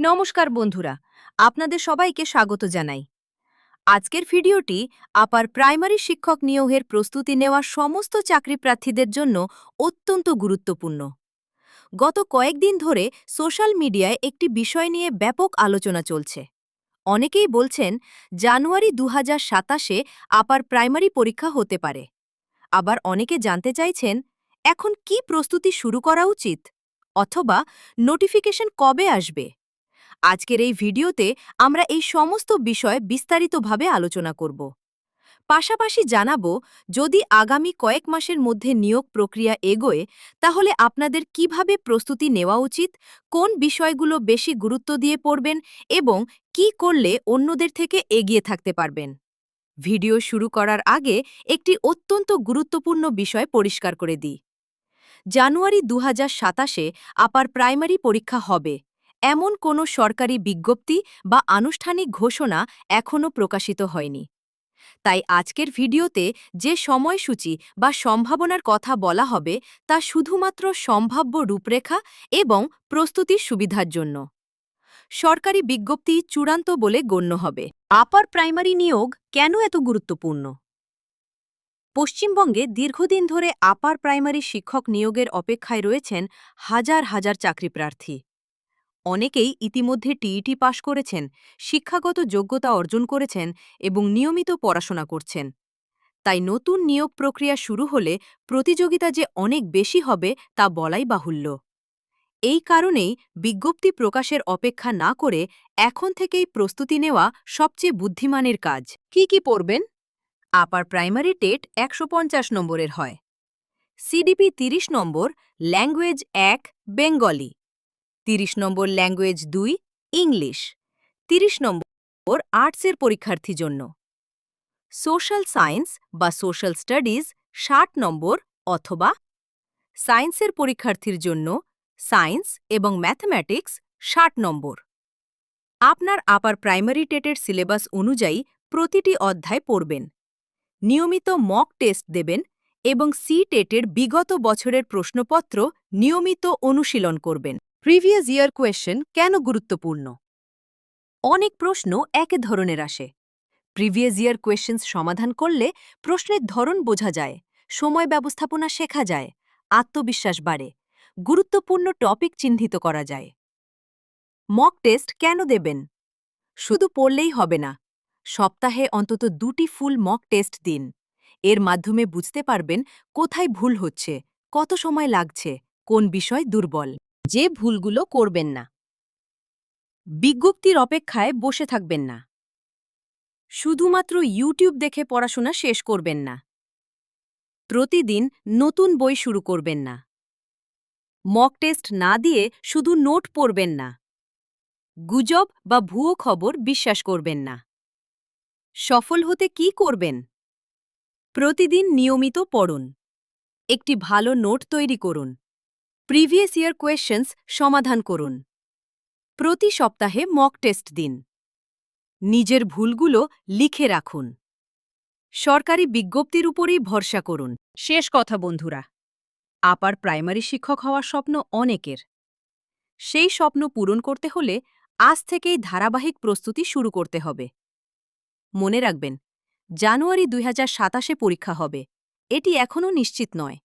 নমস্কার বন্ধুরা, আপনাদের সবাইকে স্বাগত জানাই। আজকের ভিডিওটি আপার প্রাইমারি শিক্ষক নিয়োগের প্রস্তুতি নেওয়া সমস্ত চাকরি প্রার্থীদের জন্য অত্যন্ত গুরুত্বপূর্ণ। গত কয়েকদিন ধরে সোশ্যাল মিডিয়ায় একটি বিষয় নিয়ে ব্যাপক আলোচনা চলছে। অনেকেই বলছেন জানুয়ারি 2027-এ আপার প্রাইমারি পরীক্ষা হতে পারে। আবার অনেকে জানতে চাইছেন এখন কি প্রস্তুতি শুরু করা উচিত, অথবা নোটিফিকেশন কবে আসবে। আজকের এই ভিডিওতে আমরা এই সমস্ত বিষয় বিস্তারিতভাবে আলোচনা করব। পাশাপাশি জানাবো যদি আগামী কয়েক মাসের মধ্যে নিয়োগ প্রক্রিয়া এগোয় তাহলে আপনাদের কিভাবে প্রস্তুতি নেওয়া উচিত, কোন বিষয়গুলো বেশি গুরুত্ব দিয়ে পড়বেন এবং কি করলে অন্যদের থেকে এগিয়ে থাকতে পারবেন। ভিডিও শুরু করার আগে একটি অত্যন্ত গুরুত্বপূর্ণ বিষয় পরিষ্কার করে দিই। জানুয়ারি 2027-এ আপার প্রাইমারি পরীক্ষা হবে এমন কোনো সরকারি বিজ্ঞপ্তি বা আনুষ্ঠানিক ঘোষণা এখনও প্রকাশিত হয়নি। তাই আজকের ভিডিওতে যে সময়সূচি বা সম্ভাবনার কথা বলা হবে তা শুধুমাত্র সম্ভাব্য রূপরেখা এবং প্রস্তুতির সুবিধার জন্য। সরকারি বিজ্ঞপ্তি চূড়ান্ত বলে গণ্য হবে। আপার প্রাইমারি নিয়োগ কেন এত গুরুত্বপূর্ণ? পশ্চিমবঙ্গে দীর্ঘদিন ধরে আপার প্রাইমারি শিক্ষক নিয়োগের অপেক্ষায় রয়েছেন হাজার হাজার চাকরিপ্রার্থী। অনেকেই ইতিমধ্যে টিইটি পাশ করেছেন, শিক্ষাগত যোগ্যতা অর্জন করেছেন এবং নিয়মিত পড়াশোনা করছেন। তাই নতুন নিয়োগ প্রক্রিয়া শুরু হলে প্রতিযোগিতা যে অনেক বেশি হবে তা বলাই বাহুল্য। এই কারণেই বিজ্ঞপ্তি প্রকাশের অপেক্ষা না করে এখন থেকেই প্রস্তুতি নেওয়া সবচেয়ে বুদ্ধিমানের কাজ। কি পড়বেন? আপার প্রাইমারি টেট 150 নম্বরের হয়। সিডিপি 30 নম্বর, ল্যাঙ্গুয়েজ 1 বেঙ্গলি, 30 নম্বর ল্যাঙ্গুয়েজ 2 ইংলিশ, 30 নম্বর আর্টসের পরীক্ষার্থী জন্য। সোশ্যাল সায়েন্স বা সোশ্যাল স্টাডিজ 60 নম্বর, অথবা সায়েন্সের পরীক্ষার্থীর জন্য সায়েন্স এবং ম্যাথমেটিক্স 60 নম্বর। আপনার আপার প্রাইমারি টেটের সিলেবাস অনুযায়ী প্রতিটি অধ্যায় পড়বেন, নিয়মিত মক টেস্ট দেবেন এবং টেটের বিগত বছরের প্রশ্নপত্র নিয়মিত অনুশীলন করবেন। প্রিভিয়াস ইয়ার কোয়েশ্চেন কেন গুরুত্বপূর্ণ? অনেক প্রশ্ন এক ধরনের আসে। প্রিভিয়াস ইয়ার কোয়েশ্চেন্স সমাধান করলে প্রশ্নের ধরন বোঝা যায়, সময় ব্যবস্থাপনা শেখা যায়, আত্মবিশ্বাস বাড়ে, গুরুত্বপূর্ণ টপিক চিহ্নিত করা যায়। মক টেস্ট কেন দেবেন? শুধু পড়লেই হবে না, সপ্তাহে অন্তত 2টি ফুল মক টেস্ট দিন। এর মাধ্যমে বুঝতে পারবেন কোথায় ভুল হচ্ছে, কত সময় লাগছে, কোন বিষয় দুর্বল। যে ভুলগুলো করবেন না। বিজ্ঞপ্তির অপেক্ষায় বসে থাকবেন না। শুধুমাত্র ইউটিউব দেখে পড়াশোনা শেষ করবেন না। প্রতিদিন নতুন বই শুরু করবেন না। মক টেস্ট না দিয়ে শুধু নোট পড়বেন না। গুজব বা ভুয়ো খবর বিশ্বাস করবেন না। সফল হতে কি করবেন? প্রতিদিন নিয়মিত পড়ুন। একটি ভালো নোট তৈরি করুন। প্রিভিয়াস ইয়ার কোয়েশ্চেন্স সমাধান করুন। প্রতি সপ্তাহে মক টেস্ট দিন। নিজের ভুলগুলো লিখে রাখুন। সরকারি বিজ্ঞপ্তির উপরেই ভরসা করুন। শেষ কথা বন্ধুরা, আপার প্রাইমারি শিক্ষক হওয়ার স্বপ্ন অনেকের। সেই স্বপ্ন পূরণ করতে হলে আজ থেকেই ধারাবাহিক প্রস্তুতি শুরু করতে হবে। মনে রাখবেন, জানুয়ারি 2027-এ পরীক্ষা হবে, এটি এখনও নিশ্চিত নয়।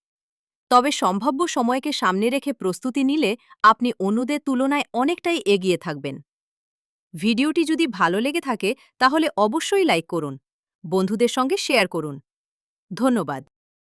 তবে সম্ভাব্য সময়কে সামনে রেখে প্রস্তুতি নিলে আপনি অন্যদের তুলনায় অনেকটাই এগিয়ে থাকবেন। ভিডিওটি যদি ভালো লেগে থাকে তাহলে অবশ্যই লাইক করুন, বন্ধুদের সঙ্গে শেয়ার করুন। ধন্যবাদ।